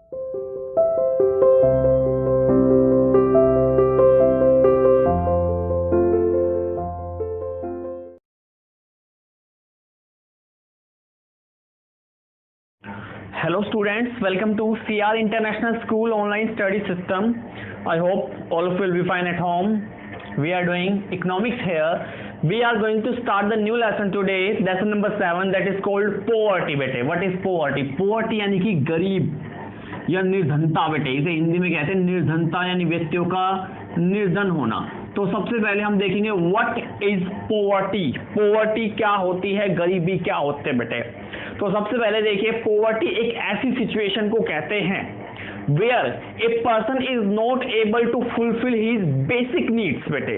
Hello students, welcome to CR International School online study system. I hope all of you will be fine at home. We are doing economics here. We are going to start the new lesson today, lesson number 7, that is called poverty. बेटे, what is poverty? Poverty यानी कि गरीब या निर्धनता बेटे, इसे हिंदी में कहते हैं निर्धनता यानी व्यक्तियों का निर्धन होना। तो सबसे पहले हम देखेंगे व्हाट इज पॉवर्टी, पॉवर्टी क्या होती है, गरीबी क्या होते हैं बेटे। तो सबसे पहले देखिए, पॉवर्टी एक ऐसी सिचुएशन को कहते हैं where a person is not able to fulfil his basic needs बेटे।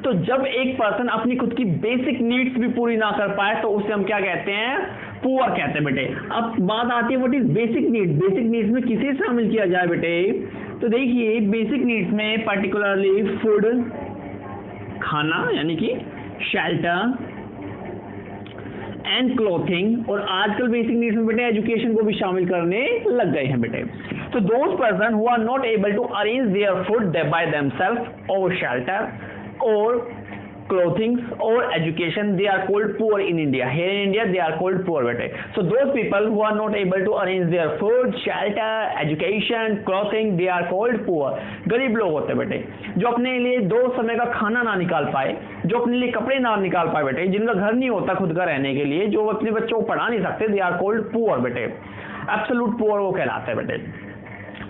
तो जब एक पर्सन अपनी खुद की बेसिक नीड्स भी पूरी ना कर पाए तो उसे हम क्या कहते हैं, पुअर कहते हैं बेटे। अब बात आती है what is basic needs, basic needs में किसे शामिल किया जाए बेटे। तो देखिए बेसिक नीड्स में पर्टिकुलरली फूड, खाना यानी कि शेल्टर एंड क्लोथिंग, और आजकल बेसिक नीड्स में बेटे एजुकेशन को भी शामिल करने लग गए हैं बेटे। तो those person who are not able to arrange their food by themselves और शेल्टर और clothing or education, they are called poor in India. Here in India they are called poor bete. So those people who are not able to arrange their food, shelter, education, clothing, they are called poor. गरीब लोग होते बेटे जो अपने लिए 2 समय का खाना ना निकाल पाए, जो अपने लिए कपड़े ना निकाल पाए बेटे, जिनका घर नहीं होता खुद का रहने के लिए, जो अपने बच्चों को पढ़ा नहीं सकते, they are called poor बेटे। एब्सोल्यूट पुअर वो कहलाते हैं बेटे।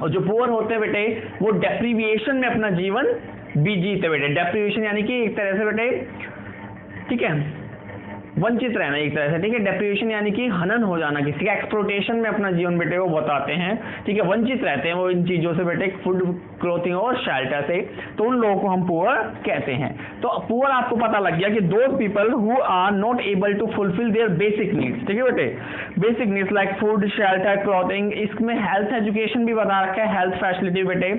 और जो पुअर होते हैं बेटे वो डेप्रीविएशन में अपना जीवन भी जीते बेटे। डेप्रीवेशन यानी कि एक तरह से बेटे, ठीक है, वंचित रहना एक तरह से, ठीक है। डेप्रीवेशन यानी कि हनन हो जाना, किसी का एक्सप्लोटेशन में अपना जीवन बेटे वो बताते हैं, ठीक है, वंचित रहते हैं वो इन चीजों से बेटे, फूड, क्लोथिंग और शेल्टर से, तो उन लोगों को हम पुअर कहते हैं। तो पुअर आपको पता लग गया कि those people who are not able to fulfil their basic needs, ठीक है बेटे। Basic needs like food, shelter, clothing, इसमें हेल्थ एजुकेशन भी बता रखा है, हेल्थ फैसिलिटी बेटे।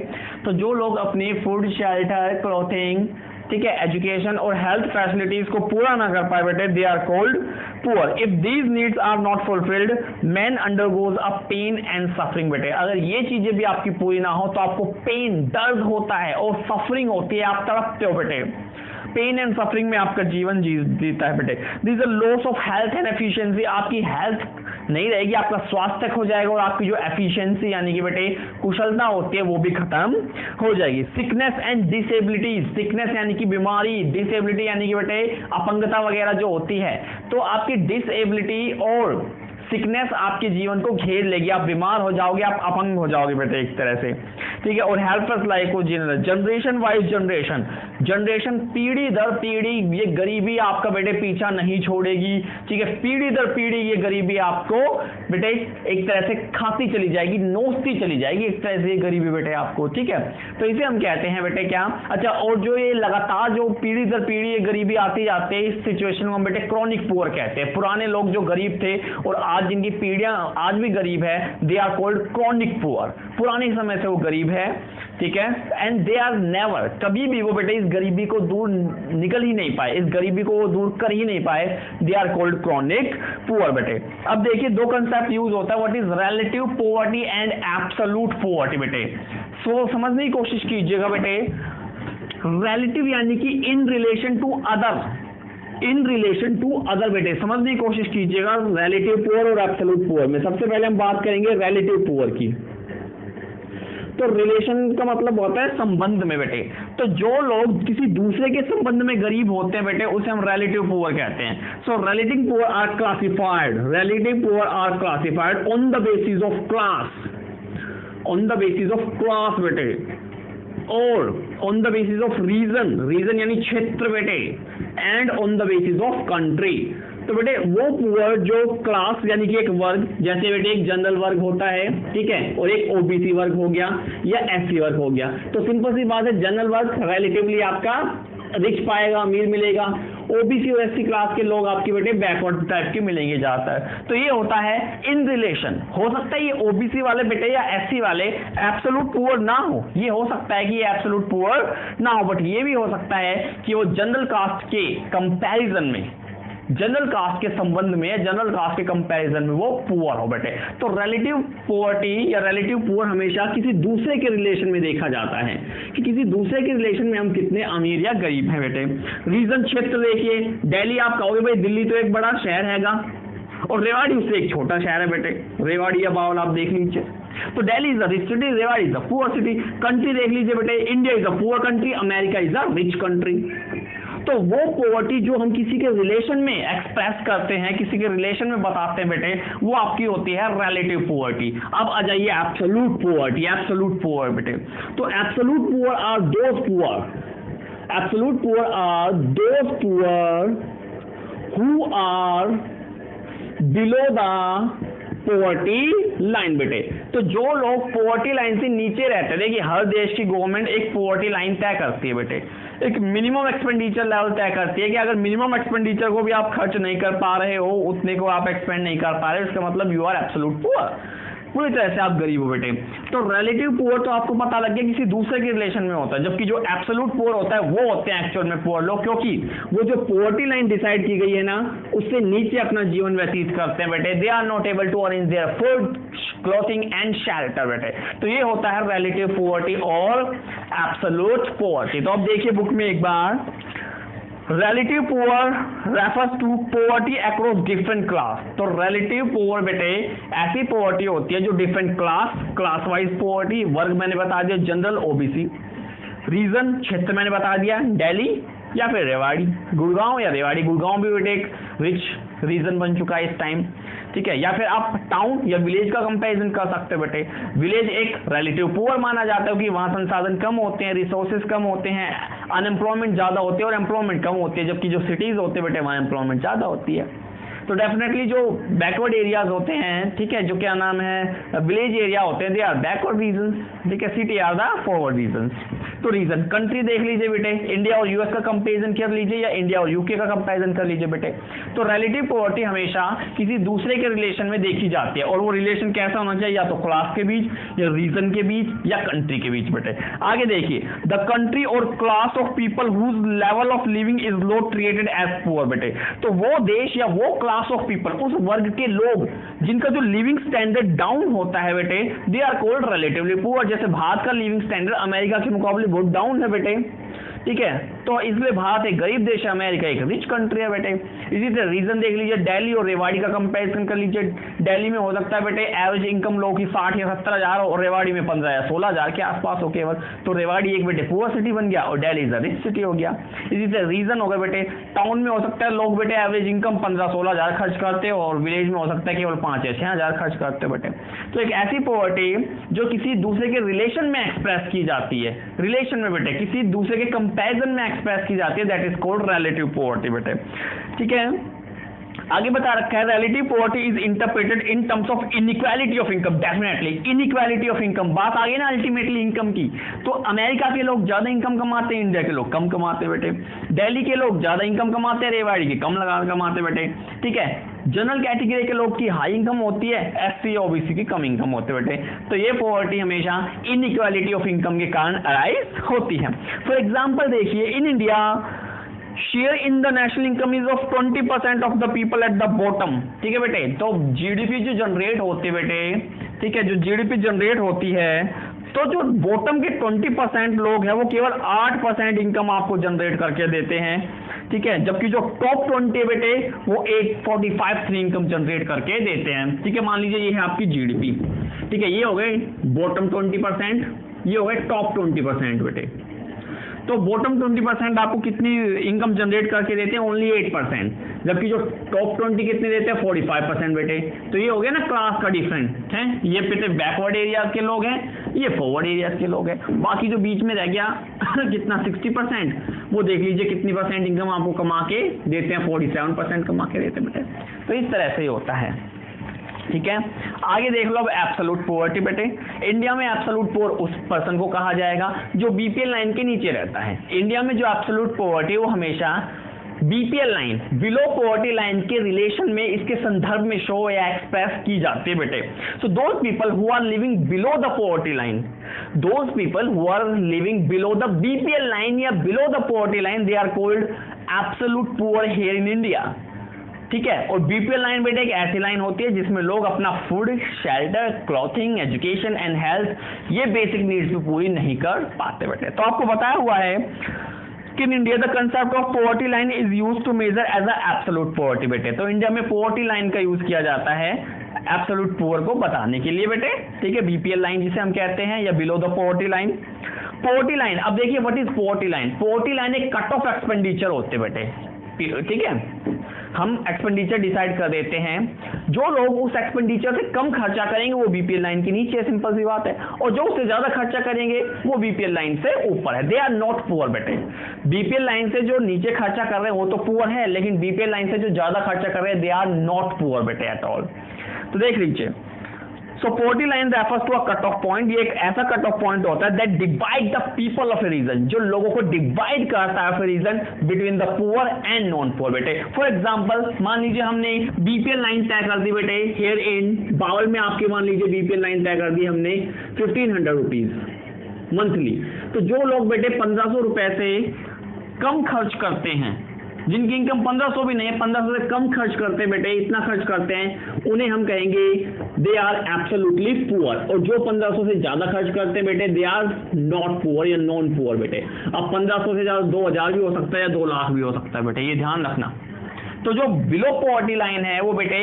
तो जो लोग अपनी फूड, शेल्टर, क्लॉथिंग, ठीक है, एजुकेशन और हेल्थ फैसिलिटीज को पूरा ना कर पाए बेटे, they are called poor. If these needs are not fulfilled man undergoes a pain and suffering बेटे। अगर ये चीजें भी आपकी पूरी ना हो तो आपको पेन, दर्द होता है और सफरिंग होती है, आप तड़पते हो बेटे। पेन एंड सफरिंग में आपका जीवन जीता है बेटे। This a loss of health and efficiency, आपकी हेल्थ नहीं रहेगी, आपका स्वास्थ्य खो जाएगा और आपकी जो एफिशिएंसी यानी कि बेटे कुशलता होती है वो भी खत्म हो जाएगी। सिकनेस एंड डिसेबिलिटीज, सिकनेस यानी कि बीमारी, डिसेबिलिटी यानी कि बेटे अपंगता वगैरह जो होती है, तो आपकी डिसेबिलिटी और सिकनेस आपके जीवन को घेर लेगी, आप बीमार हो जाओगे, आप अपंग हो जाओगे बेटे एक तरह से, ठीक है। और हेल्पलेस लाइफ को जीना, जनरेशन वाइज जनरेशन, जनरेशन पीढ़ी दर पीढ़ी ये गरीबी आपका बेटे पीछा नहीं छोड़ेगी, ठीक है। पीढ़ी दर पीढ़ी ये गरीबी आपको बेटे एक तरह से खाती चली जाएगी, नोचती चली जाएगी एक तरह से ये गरीबी बेटे आपको, ठीक है। तो इसे हम कहते हैं बेटे क्या, अच्छा, और जो ये लगातार जो पीढ़ी दर पीढ़ी ये गरीबी आती जाती है, इस सिचुएशन को हम बेटे क्रॉनिक पुअर कहते हैं। पुराने लोग जो गरीब थे और आज जिनकी पीढ़ियां आज भी गरीब है, they are called chronic poor, पुराने समय से वो गरीब है, ठीक है। एंड दे आर नेवर, कभी भी वो बेटे इस गरीबी को दूर निकल ही नहीं पाए, इस गरीबी को वो दूर कर ही नहीं पाए, they are called chronic poor बेटे। अब देखिए 2 कंसेप्ट यूज होता है, what is relative poverty and absolute poverty बेटे। सो समझने की कोशिश कीजिएगा बेटे, रिलेटिव यानी कि in relation to other, in relation to other बेटे, समझने की कोशिश कीजिएगा रिलेटिव पुअर और एब्सोल्यूट पुअर में। सबसे पहले हम बात करेंगे रिलेटिव पुअर की। तो रिलेशन का मतलब होता है संबंध में बेटे। तो जो लोग किसी दूसरे के संबंध में गरीब होते हैं बेटे उसे हम रिलेटिव पुअर कहते हैं। So relative poor are classified, relative poor are classified on the basis of class, on the basis of class बेटे, और on the basis of region, region यानी क्षेत्र बेटे, and on the basis of country. तो बेटे वो poor जो class यानी कि एक वर्ग, जैसे बेटे एक जनरल वर्ग होता है, ठीक है, और एक ओबीसी वर्ग हो गया या एससी वर्ग हो गया। तो सिंपल सी बात है, जनरल वर्ग रिलेटिवली आपका रिच पाएगा, अमीर मिलेगा, ओबीसी और एससी क्लास के लोग आपके बेटे बैकवर्ड टाइप के मिलेंगे ज्यादातर। तो ये होता है इन रिलेशन। हो सकता है ये ओबीसी वाले बेटे या एससी वाले एब्सोल्यूट पुअर ना हो, ये हो सकता है कि ये एब्सोल्यूट पुअर ना हो, बट ये भी हो सकता है कि वो जनरल कास्ट के कंपैरिजन में जनरल कास्ट के संबंध में, जनरल कास्ट के कंपैरिजन में वो पुअर हो बेटे। तो रिलेटिव पॉवर्टी या रिलेटिव पुअर हमेशा किसी दूसरे के रिलेशन में देखा जाता है कि किसी दूसरे के रिलेशन में हम कितने अमीर या गरीब हैं बेटे। रीजन क्षेत्र देखिए, दिल्ली आप कहोगे भाई दिल्ली तो एक बड़ा शहर हैगा और रेवाड़ी उससे एक छोटा शहर है बेटे, रेवाड़ी या बावल आप देख लीजिए। तो Delhi is a rich city, Rewari is a poor city. Country देख लीजिए बेटे, India is a poor country, America is a rich country. तो वो पॉवर्टी जो हम किसी के रिलेशन में एक्सप्रेस करते हैं, किसी के रिलेशन में बताते हैं बेटे, वो आपकी होती है रिलेटिव पॉवर्टी। अब आ जाइए एब्सोल्यूट पॉवर्टी, एब्सोल्यूट पुअर बेटे। तो absolute poor are those poor, absolute poor are those poor who are below the poverty line बेटे। तो जो लोग पॉवर्टी लाइन से नीचे रहते हैं, देखिए हर देश की गवर्नमेंट एक पॉवर्टी लाइन तय करती है बेटे, एक मिनिमम एक्सपेंडिचर लेवल तय करती है कि अगर मिनिमम एक्सपेंडिचर को भी आप खर्च नहीं कर पा रहे हो, उतने को आप एक्सपेंड नहीं कर पा रहे हो, इसका मतलब यू आर एब्सोल्यूट पुअर, पूरी तरह से आप गरीब हो बेटे। तो रिलेटिव पुअर तो आपको पता लग गया किसी दूसरे के रिलेशन में होता है, जबकि जो एब्सोल्यूट पुअर होता है वो होते हैं एक्चुअल में पुअर लोग, क्योंकि वो जो पॉवर्टी लाइन डिसाइड की गई है ना, उससे नीचे अपना जीवन व्यतीत करते हैं बेटे। They are not able to arrange their food, clothing and shelter बेटे। तो ये होता है रिलेटिव पॉवर्टी और एब्सोल्यूट पॉवर्टी। तो अब देखिए बुक में एक बार, relative poor refers to poverty across different class। तो relative poor बेटे ऐसी poverty होती है जो different class वाइज poverty, वर्ग मैंने बता दिया जनरल ओबीसी, रीजन क्षेत्र मैंने बता दिया दिल्ली या फिर रेवाड़ी, गुड़गांव या रेवाड़ी, गुड़गांव भी बेटे एक रिच रीजन बन चुका है इस टाइम, ठीक है। या फिर आप टाउन या विलेज का कंपैरिजन कर सकते हो बेटे। विलेज एक रिलेटिव पुअर माना जाता है कि वहां संसाधन कम होते हैं, रिसोर्सेज कम होते हैं, अनएम्प्लॉयमेंट ज्यादा होती है और एम्प्लॉयमेंट कम होती है, जबकि जो सिटीज होते हैं बेटे वहां एम्प्लॉयमेंट ज्यादा होती है। तो डेफिनेटली जो बैकवर्ड एरियाज होते हैं, ठीक है, जो क्या नाम है विलेज एरिया होते हैं, दे आर बैकवर्ड रीजन, ठीक है, city are the forward region. तो रीजन कंट्री देख लीजिए बेटे, इंडिया और यूएस का कंपैरिजन कर लीजिए या इंडिया और यूके का कंपैरिजन कर लीजिए बेटे। तो रिलेटिव पॉवर्टी हमेशा किसी दूसरे के रिलेशन में देखी जाती है, और वो रिलेशन कैसा होना चाहिए, या तो क्लास के बीच या रीजन के बीच या कंट्री के बीच बेटे। आगे देखिए, द कंट्री और class of people whose level of living is low treated as poor बेटे। तो वो देश या वो क्लास ऑफ पीपल, उस वर्ग के लोग जिनका जो लिविंग स्टैंडर्ड डाउन होता है बेटे, they are called relatively poor. जैसे भारत का लिविंग स्टैंडर्ड अमेरिका के मुकाबले बहुत डाउन है बेटे, ठीक है, तो इसलिए भारत एक गरीब देश है, अमेरिका एक रिच कंट्री है बेटे। इसी तरह रीजन देख लीजिए, दिल्ली और रेवाड़ी का कंपैरिजन कर लीजिए। दिल्ली में हो सकता है बेटे एवरेज इनकम लोगों की 60 या 70 हजार और रेवाड़ी में 15 या 16 हजार के आसपास हो केवल, तो रेवाड़ी एक बेटे पुअर सिटी बन गया और Delhi is a rich city हो गया। इसी तरह रीजन हो गया बेटे, टाउन में हो सकता है लोग बेटे एवरेज इनकम 15-16 हजार खर्च करते हो और विलेज में हो सकता है केवल 5 या 6 हजार खर्च करते बेटे। तो एक ऐसी पॉवर्टी जो किसी दूसरे के रिलेशन में एक्सप्रेस की जाती है, रिलेशन में बेटे किसी दूसरे के कंपैरिजन में एक्सप्रेस की जाती है, that is called relative poverty बेटे, ठीक है। आगे बता रखा है relative poverty is interpreted in terms of inequality of income. Definitely inequality of income, बात आ गई ना अल्टीमेटली इनकम की। तो अमेरिका के लोग ज्यादा इनकम कमाते हैं, इंडिया के लोग कम कमाते बेटे। दिल्ली के लोग ज्यादा इनकम कमाते हैं, रेवाड़ी के कम लगा कमाते बेटे, ठीक है। जनरल कैटेगरी के लोग की हाई इनकम होती है, एससी ओबीसी की कम इनकम होते बेटे। तो ये पॉवर्टी हमेशा इनइक्वालिटी ऑफ इनकम के कारण अराइज होती है। फॉर एग्जाम्पल देखिए, in India share in the national income is of 20% of the people at the bottom, ठीक है बेटे। तो जीडीपी जो जनरेट होती है बेटे, ठीक है, जो जीडीपी जनरेट होती है, तो जो बॉटम के 20% लोग हैं वो केवल 8% इनकम आपको जनरेट करके देते हैं, ठीक है, जबकि जो टॉप 20 है बेटे वो 845 इनकम जनरेट करके देते हैं, ठीक है। मान लीजिए ये है आपकी जीडीपी, ठीक है, ये हो गए बॉटम 20%, ये हो गए टॉप 20% बेटे। तो बॉटम 20% आपको कितनी इनकम जनरेट करके देते हैं, ओनली 8%, जबकि जो टॉप 20 कितने देते हैं, 45% बेटे। तो ये हो गया ना क्लास का डिफरेंट है, ये बेटे बैकवर्ड एरिया के लोग हैं, ये फॉरवर्ड एरिया के लोग हैं। बाकी जो बीच में रह गया कितना 60%, वो देख लीजिए कितनी परसेंट इनकम आपको कमा के देते हैं, 47% कमा के देते हैं बेटे। तो इस तरह से ही होता है, ठीक है। आगे देख लो अब एब्सोल्यूट पॉवर्टी बेटे। इंडिया में एब्सोल्यूट पुअर उस पर्सन को कहा जाएगा जो बीपीएल लाइन के नीचे रहता है। इंडिया में जो एब्सोल्यूट पॉवर्टी वो हमेशा BPL line, below poverty line के रिलेशन में, इसके संदर्भ में शो या एक्सप्रेस की जाती है बेटे। So those people who are living below the poverty line, those people who are living below the BPL line या below the poverty line, they are called absolute poor here in India. ठीक है। और BPL line बेटे एक ऐसी line होती है जिसमें लोग अपना food, shelter, clothing, education and health ये बेसिक नीड्स भी पूरी नहीं कर पाते बेटे। तो आपको बताया हुआ है कि in India the concept of poverty line is used to measure as a absolute poverty बेटे। तो इंडिया में पॉवर्टी लाइन का यूज किया जाता है एब्सोल्यूट पुअर को बताने के लिए बेटे, ठीक है। बीपीएल लाइन जिसे हम कहते हैं या below the poverty line. Poverty line, अब देखिए what is poverty line. Poverty line एक कट ऑफ एक्सपेंडिचर होते बेटे, ठीक है। हम एक्सपेंडिचर डिसाइड कर देते हैं, जो लोग उस एक्सपेंडिचर से कम खर्चा करेंगे वो बीपीएल लाइन के नीचे है, सिंपल सी बात है। और जो उससे ज्यादा खर्चा करेंगे वो बीपीएल लाइन से ऊपर है। दे आर नॉट पुअर बेटे। बीपीएल लाइन से जो नीचे खर्चा कर रहे हैं वो तो पुअर है, लेकिन बीपीएल लाइन से जो ज्यादा खर्चा कर रहे हैं दे आर नॉट पुअर बेटे एट ऑल। तो देख लीजिए, so poverty line refers to a cut off point. ये एक ऐसा कट ऑफ पॉइंट होता है that divide the people of a region, जो लोगों को डिवाइड करता है of a region between the poor and non poor बेटे। फॉर एग्जांपल मान लीजिए हमने बीपीएल लाइन तय कर दी बेटे, हियर इन बाउल में आपके मान लीजिए बीपीएल लाइन तय कर दी हमने 1500 रुपीज मंथली। तो जो लोग बेटे 1500 रुपए से कम खर्च करते हैं, जिनकी इनकम 1500 भी नहीं है, 1500 से कम खर्च करते हैं बेटे, इतना खर्च करते हैं, उन्हें हम कहेंगे दे आर एब्सोल्युटली पुअर। और जो 1500 से ज्यादा खर्च करते हैं बेटे दे आर नॉट पुअर या नॉन पुअर बेटे। अब 1500 से ज्यादा 2000 भी हो सकता है या 2 लाख भी हो सकता है बेटे, ये ध्यान रखना। तो जो बिलो पॉवर्टी लाइन है वो बेटे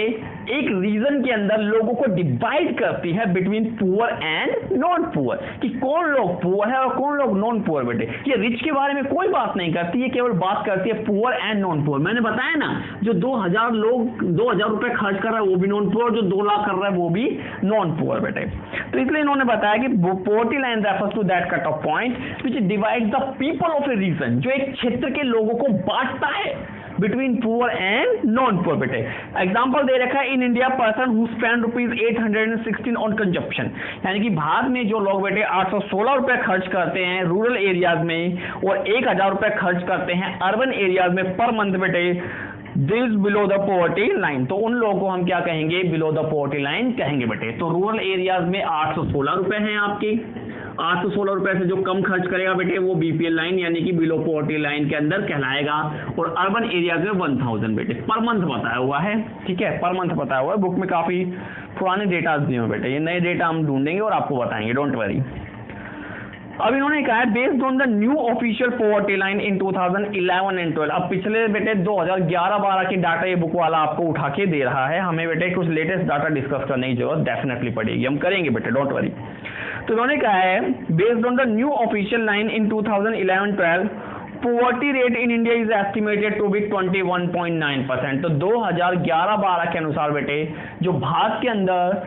एक रीजन के अंदर लोगों को डिवाइड करती है between poor and non poor, कि कौन लोग पुअर है और कौन लोग नॉन पुअर बेटे। ये रिच के बारे में कोई बात नहीं करती, ये केवल बात करती है पुअर एंड नॉन पुअर। मैंने बताया ना, जो 2000 लोग 2000 रुपए खर्च कर रहा है वो भी नॉन पुअर, जो 2 लाख कर रहा है वो भी नॉन पुअर बेटे। तो इसलिए इन्होंने बताया कि poverty line refers to that cut off point which divide the people of a region, जो एक क्षेत्र के लोगों को बांटता है between poor and non poor बेटे। एग्जांपल दे रखा है in India person who spend ₹816 on consumption, यानी कि भारत में जो लोग बेटे 816 रुपए खर्च करते हैं रूरल एरियाज में और 1000 रुपए खर्च करते हैं अर्बन एरियाज में पर मंथ बेटे, this below the poverty line. तो उन लोगों को हम क्या कहेंगे, बिलो द पॉवर्टी लाइन कहेंगे बेटे। तो रूरल एरियाज में 816 रुपए हैं आपकी, 816 रुपए से जो कम खर्च करेगा बेटे वो बीपीएल लाइन यानी कि बिलो पॉवर्टी लाइन के अंदर कहलाएगा। और अर्बन एरिया में 1000 बेटे पर मंथ बताया हुआ है, ठीक है, पर मंथ बताया हुआ है। बुक में काफी पुराने डेटा दिए हुए बेटे, ये नए डेटा हम ढूंढेंगे और आपको बताएंगे, डोंट वरी। अब इन्होंने कहा है based on the new official poverty line in 2011 and 12। अब पिछले बेटे 2011-12 की डाटा ये बुक वाला आपको उठा के दे रहा है, हमें बेटे कुछ लेटेस्ट डाटा डिस्कस करने की जरूरत डेफिनेटली पड़ेगी, हम करेंगे बेटे, डोंट वरी। तो उन्होंने कहा है based on the new official line in 2011-12 poverty rate in India is estimated to be 21.9%। तो 2011-12 के अनुसार बेटे जो भारत के अंदर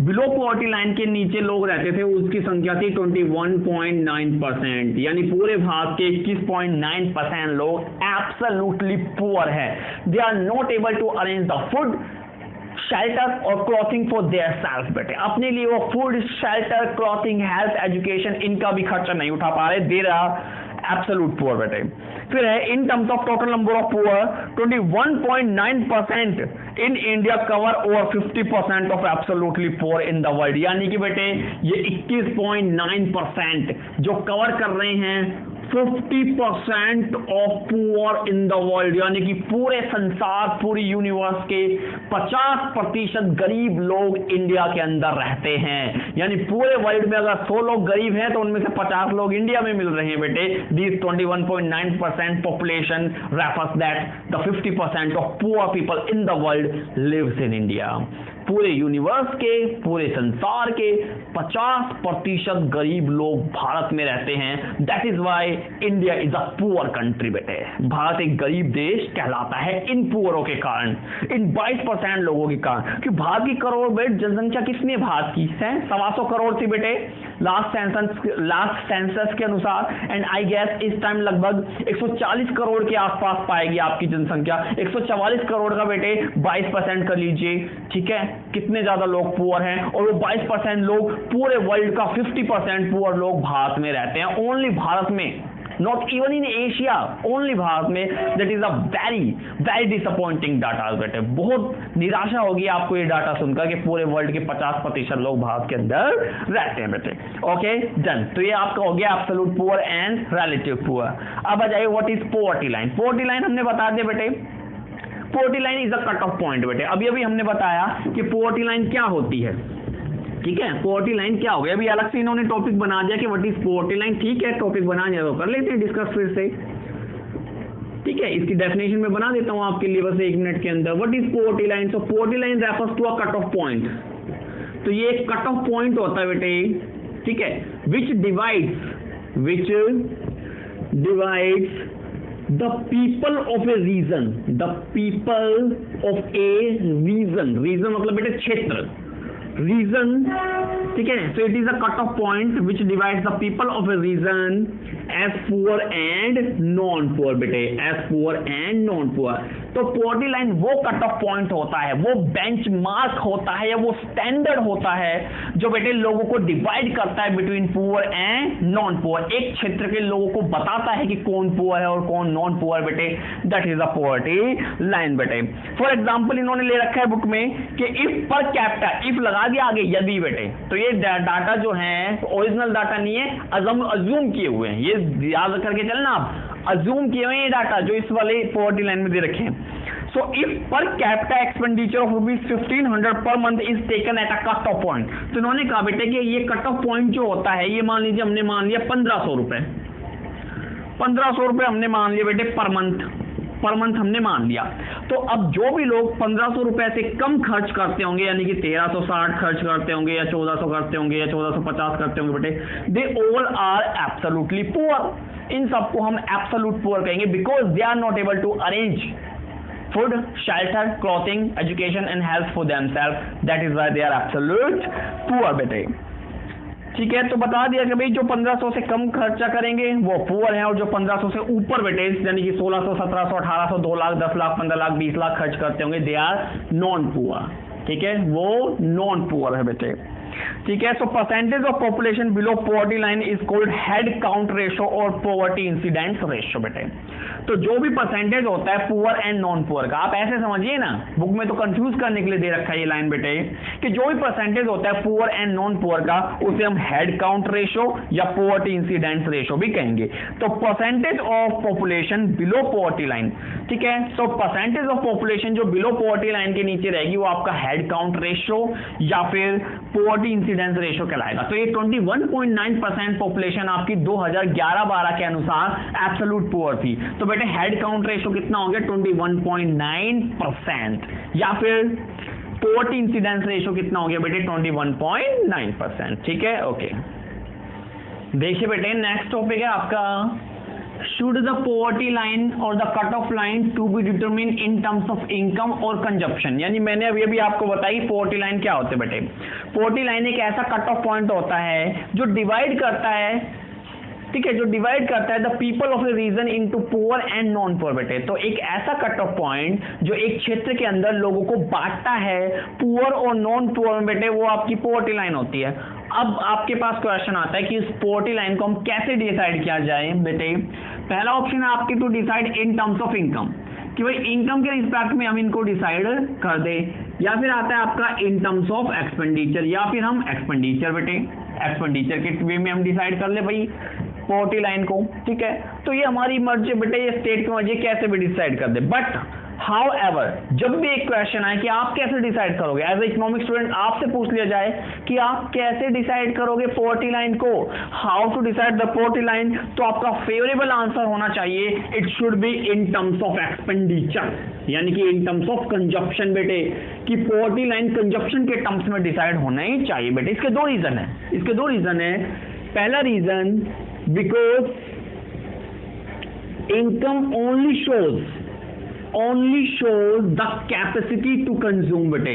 बिलो पॉवर्टी लाइन के नीचे लोग रहते थे उसकी संख्या थी 21.9%, यानी पूरे भारत के 21.9% लोग एब्सोल्युटली पुअर है। They are not able to arrange the food, shelter और क्लॉथिंग फॉर देयर सेल्फ बेटे, अपने लिए वो food, shelter, clothing, health, education इनका भी खर्चा नहीं उठा पा रहे, दे रहा एब्सोल्यूट पुअर बेटे। फिर है इन terms of total number of poor 21.9% in India cover over 50% of absolutely poor in the world, यानी कि बेटे ये 21.9% जो कवर कर रहे हैं 50% of poor in the world, यानी कि पूरे संसार, पूरी यूनिवर्स के 50% गरीब लोग इंडिया के अंदर रहते हैं। यानी पूरे वर्ल्ड में अगर 100 लोग गरीब हैं तो उनमें से 50 लोग इंडिया में मिल रहे हैं बेटे। This 21.9% population refers that the 50% of poor people in the world lives in India. पूरे यूनिवर्स के, पूरे संसार के 50% गरीब लोग भारत में रहते हैं। That is why India is a poor country बेटे। भारत एक गरीब देश कहलाता है इन पुअरों के कारण, इन 22% लोगों के कारण। कि भारत की करोड़ बेट जनसंख्या कितनी है भारत की है 125 करोड़ थी बेटे लास्ट सेंसस के अनुसार, एंड आई गेस इस टाइम लगभग 140 करोड़ के आसपास पाएगी आपकी जनसंख्या। 144 करोड़ का बेटे 22% कर लीजिए, ठीक है, कितने ज्यादा लोग पुअर हैं। और वो 22% लोग पूरे वर्ल्ड का 50% पुअर लोग भारत में रहते हैं, ओनली भारत में, not even in Asia, only Bharat में। That is a very disappointing data बेटे। बहुत निराशा होगी आपको ये डाटा सुनकर कि पूरे वर्ल्ड के 50% लोग भारत के अंदर रहते हैं बेटे। Okay done. तो ये आपका हो गया absolute poor and relative poor. अब आ जाइए what is poverty line. Poverty line हमने बता दिया बेटे, poverty line is a cut off point बेटे। अभी अभी हमने बताया कि पॉवर्टी लाइन क्या होती है, ठीक है, पॉवर्टी लाइन क्या हो गया, अभी अलग से इन्होंने टॉपिक बना दिया कि व्हाट इज पॉवर्टी लाइन, ठीक है, टॉपिक बना दिया तो कर लेते हैं डिस्कस फिर से, ठीक है, इसकी डेफिनेशन में बना देता हूं आपके लिए बस 1 मिनट के अंदर। What is poverty line? So poverty line refers to a cut off point, तो ये एक कट ऑफ पॉइंट होता है बेटे, ठीक है, विच divides the people of a region, the people of a region मतलब बेटे क्षेत्र, region, ठीक है, so it is a cut off point which divides the people of a region as poor and non-poor बेटे, as poor and non-poor। तो poverty line वो cut off point होता है, वो बेंचमार्क होता है या वो स्टैंडर्ड होता है जो बेटे लोगों को डिवाइड करता है between poor and non poor, एक क्षेत्र के लोगों को बताता है कि कौन पुअर है और कौन नॉन पुअर बेटे, that is a poverty line बेटे। फॉर एग्जांपल इन्होंने ले रखा है बुक में कि इफ पर कैपिटा, इफ लगा दिया आगे यदि बेटे, तो ये डाटा जो है ओरिजिनल डाटा नहीं है, अज्यूम किए हुए हैं, ये याद करके चलना आप, अज्यूम किए हुए ये डाटा जो इस वाले पॉवर्टी लाइन में दे रखे हैं। So if per capita expenditure of ₹1500 per month is taken at a cut off point, तो इन्होंने कहा बेटे कि ये कट ऑफ पॉइंट जो होता है, ये मान लीजिए हमने मान लिया 1500 रुपए, 1500 रुपए हमने मान लिया बेटे पर मंथ हमने मान लिया। तो अब जो भी लोग 1500 रुपए से कम खर्च करते होंगे, यानी कि 1360 खर्च करते होंगे या 1400 करते होंगे या 1450 करते होंगे बेटे, they all are absolutely poor, इन सबको हम एब्सोल्यूट पुअर कहेंगे because they are not able to arrange food, shelter, clothing, education and health for themself, that is why they are absolute poor बेटे, ठीक है। तो बता दिया कि भाई जो 1500 से कम खर्चा करेंगे वो पुअर है, और जो 1500 से ऊपर बेटे यानी कि 1600, 1700, 1800, 2 लाख, 10 लाख, 15 लाख, 20 लाख खर्च करते होंगे, दे आर नॉन पुअर, ठीक है, वो नॉन पुअर है बेटे, ठीक है। So percentage of population below poverty line is called head count ratio और पॉवर्टी इंसिडेंस रेशो बेटे। तो जो भी परसेंटेज होता है पुअर एंड नॉन पुअर का, आप ऐसे समझिए ना, बुक में तो कंफ्यूज करने के लिए दे रखा है ये लाइन बेटे, कि जो भी परसेंटेज होता है पुअर एंड नॉन पुअर का, उसे हम हेड काउंट रेशो या पॉवर्टी इंसिडेंस रेशो भी कहेंगे। तो percentage of population below poverty line, ठीक है, सो परसेंटेज ऑफ पॉपुलेशन जो बिलो पॉवर्टी लाइन के नीचे रहेगी वो आपका हेड काउंट रेशो या फिर पॉवर्टी इंसिडेंस रेशो कहलाएगा। तो ये 21.9% पॉपुलेशन आपकी 2011-12 के अनुसार एब्सोल्यूट पुअर थी। तो बेटे हेड काउंट रेशो कितना हो गया? 21.9%, या फिर पॉवर्टी इंसिडेंस रेशो कितना हो गया बेटे? 21.9%, ठीक है, ओके। देखिए बेटे नेक्स्ट टॉपिक है आपका, should the poverty line or the cut off line to be determined in terms of income or consumption, यानी मैंने अभी आपको बताई पॉवर्टी लाइन क्या होते बेटे। पॉवर्टी लाइन एक ऐसा कट ऑफ पॉइंट होता है जो डिवाइड करता है, ठीक है, जो डिवाइड करता है the people of a region into poor and non poor बेटे। तो एक ऐसा कट ऑफ पॉइंट जो एक क्षेत्र के अंदर लोगों को बांटता है पुअर और नॉन पुअर में बेटे, वो आपकी पॉवर्टी लाइन होती है। अब आपके पास क्वेश्चन आता है कि इस पॉवर्टी लाइन को हम कैसे डिसाइड किया जाए बेटे। पहला ऑप्शन है आपकी to decide in terms of income, कि भाई इनकम के रिस्पेक्ट में हम इनको डिसाइड कर दे, या फिर आता है आपका इन टर्म्स ऑफ एक्सपेंडिचर, या फिर हम एक्सपेंडिचर बेटे एक्सपेंडिचर के वे में हम डिसाइड कर ले भाई पॉवर्टी लाइन को, ठीक है। तो ये हमारी मर्जी बेटे, ये स्टेट की मर्जी, कैसे भी डिसाइड कर दे। बट हाउएवर जब भी एक क्वेश्चन आए कि आप कैसे डिसाइड करोगे, एज ए इकोनॉमिक स्टूडेंट आपसे पूछ लिया जाए कि आप कैसे डिसाइड करोगे पॉवर्टी लाइन को, how to decide the poverty line, तो आपका फेवरेबल आंसर होना चाहिए it should be in terms of expenditure, यानी कि इन टर्म्स ऑफ कंजप्शन बेटे, कि पॉवर्टी लाइन कंजप्शन के टर्म्स में डिसाइड होना ही चाहिए बेटे। इसके दो रीजन है, पहला reason because income only shows the capacity to consume बेटे,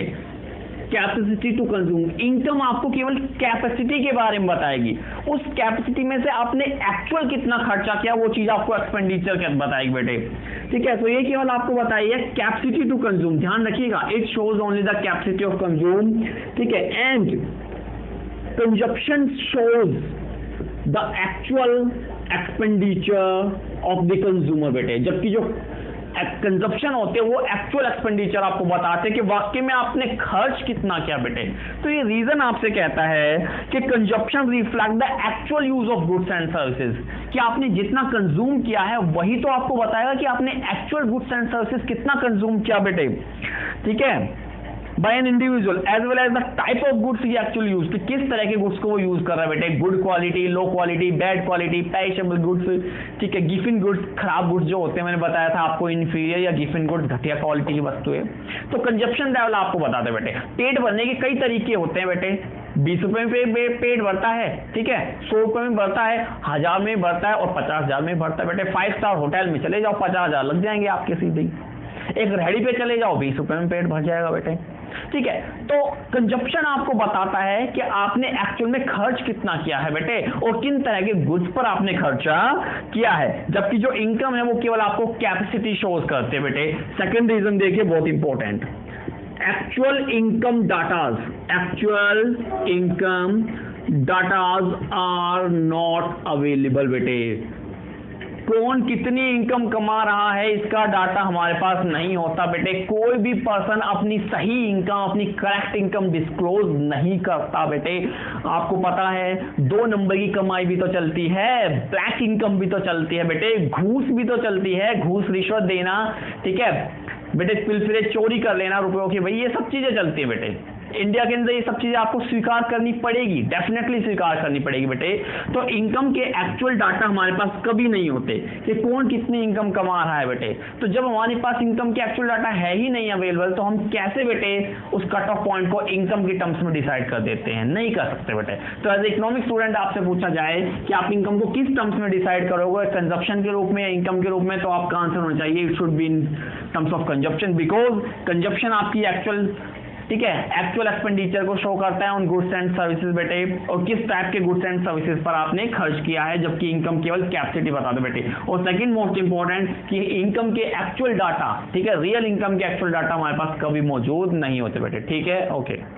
कैपेसिटी टू कंज्यूम। इनकम आपको केवल कैपेसिटी के बारे में बताएगी, उस कैपेसिटी में से आपने एक्चुअल कितना खर्चा किया वो चीज आपको एक्सपेंडिचर क्या बताएगी बेटे, ठीक है। तो ये केवल आपको बताइए कैपेसिटी टू कंज्यूम, ध्यान रखिएगा, it shows only the capacity of consume, ठीक है। And consumption shows the actual expenditure of the consumer बेटे, जबकि जो कंजप्शन होते हैं वो एक्चुअल एक्सपेंडिचर आपको बताते हैं कि वाकई में आपने खर्च कितना किया बेटे। तो ये रीजन आपसे कहता है कि consumption reflect the actual use of goods and services, कि आपने जितना कंज्यूम किया है वही तो आपको बताएगा कि आपने एक्चुअल गुड्स एंड सर्विसेज कितना कंज्यूम किया बेटे। ठीक है, by an individual as well as the type of goods he actually use, कि किस तरह के गुड्स को वो यूज कर रहा है बेटे, good quality, low quality, bad quality, perishable goods, ठीक है, गिफिन गुड्स, खराब गुड्स जो होते हैं, मैंने बताया था आपको इंफीरियर या गिफिन गुड्स घटिया क्वालिटी की वस्तु है। तो कंजप्शन लेवल आपको बताते बेटे। पेट भरने के कई तरीके होते हैं बेटे, 20 रुपए में पेट भरता है, ठीक है, 100 रुपए में भरता है, 1000 में भरता है और 50,000 में भरता है बेटे। 5 स्टार होटल में चले जाओ 50,000 लग जाएंगे आपके सीधे ही। एक रेहड़ी पे चले जाओ 20 रुपए में पेट भर जाएगा बेटे। ठीक है, तो कंजप्शन आपको बताता है कि आपने एक्चुअल में खर्च कितना किया है बेटे और किन तरह के गुड्स पर आपने खर्चा किया है, जबकि जो इनकम है वो केवल आपको कैपेसिटी शोज करते हैं बेटे। सेकंड रीजन देखिए बहुत important, actual income datas, actual income datas are not available बेटे। कौन कितनी इनकम कमा रहा है इसका डाटा हमारे पास नहीं होता बेटे। कोई भी पर्सन अपनी सही इनकम, अपनी करेक्ट इनकम डिस्क्लोज नहीं करता बेटे। आपको पता है 2 नंबर की कमाई भी तो चलती है, ब्लैक इनकम भी तो चलती है बेटे, घूस भी तो चलती है, घूस रिश्वत देना, ठीक है बेटे, पिलफिरे चोरी कर लेना रुपयों की, भाई ये सब चीजें चलती है बेटे। इंडिया के अंदर ये सब चीजें आपको स्वीकार करनी पड़ेगी, डेफिनेटली स्वीकार करनी पड़ेगी बेटे। तो इनकम के एक्चुअल डाटा हमारे पास कभी नहीं होते कि कौन कितनी इनकम कमा रहा है बेटे। तो जब हमारे पास इनकम के एक्चुअल डाटा है ही नहीं अवेलेबल, तो हम कैसे बेटे उस कट ऑफ पॉइंट को इनकम की टर्म्स में डिसाइड कर देते हैं? नहीं कर सकते बेटे। तो एज इकोनॉमिक स्टूडेंट आपसे पूछा जाए कि आप इनकम को किस टर्म्स में डिसाइड करोगे, कंजप्शन के रूप में या इनकम के रूप में, तो आपका आंसर होना चाहिए it should be in terms of consumption, because consumption आपकी एक्चुअल, ठीक है, एक्चुअल एक्सपेंडिचर को शो करता है ऑन गुड्स एंड सर्विसेज बेटे, और किस टाइप के गुड्स एंड सर्विसेज पर आपने खर्च किया है, जबकि इनकम केवल कैपेसिटी बता दो बेटे। और सेकंड मोस्ट इंपॉर्टेंट कि इनकम के एक्चुअल डाटा, ठीक है, रियल इनकम के एक्चुअल डाटा हमारे पास कभी मौजूद नहीं होते बेटे। ठीक है, ओके।